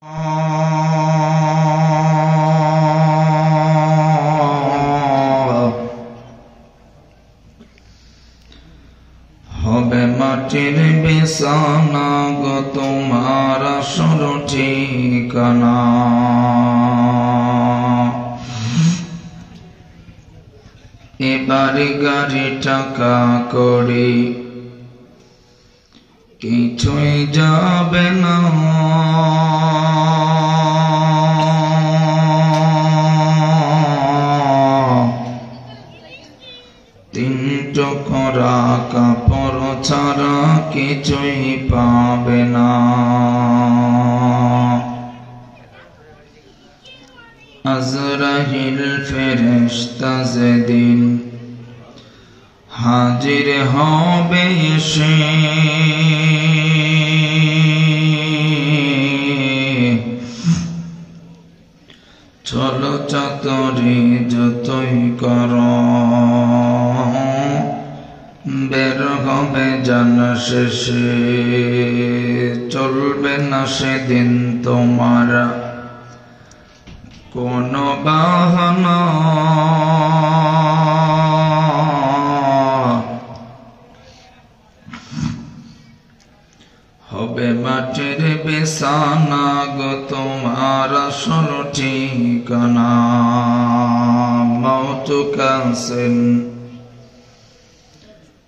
হবে মাটির বিছানা গো তোমার আসল ঠিকানা। এবারে গাড়ি টাকা করি কিছুই যাবে না, তিন টুকরা কাপড় ছাড়া কিছুই পাবে না। আজরাইল ফেরেশতা যেদিন হাজির হবে এসে, চলো চাতুরি যতই করো বের হবে জানা শেষে। চলবে না সেদিন তোমার কোনো বাহানা, হবে মাটির বিছানা গো তোমার আসল ঠিকানা। মওতু কাসিন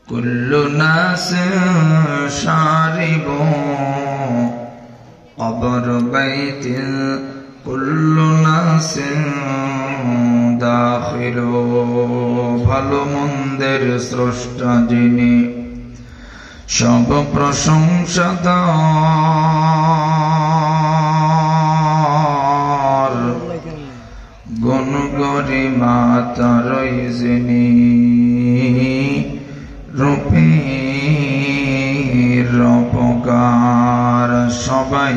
কুল্লু নাসিন শারিবু, কবর বাইতিল কুল্লু নাসিন দাখিলু। ভালো মন্দের স্রষ্টা যিনি, সব প্রশংসা তার, গুণ গরিমা তারই যিনি, রূপের উপকার। সবাই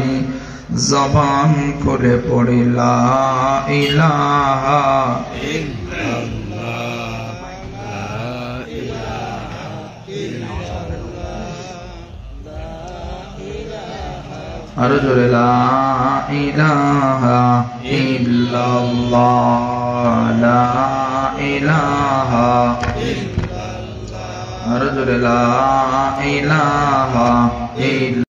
জবান করে পড়ি লা ইলাহা আর জোরে লা ইলাহা ইল্লাল্লাহ, লা ইলাহা ইল্লাল্লাহ, আর জোরে লা ইলাহা ইল্লাল্লাহ।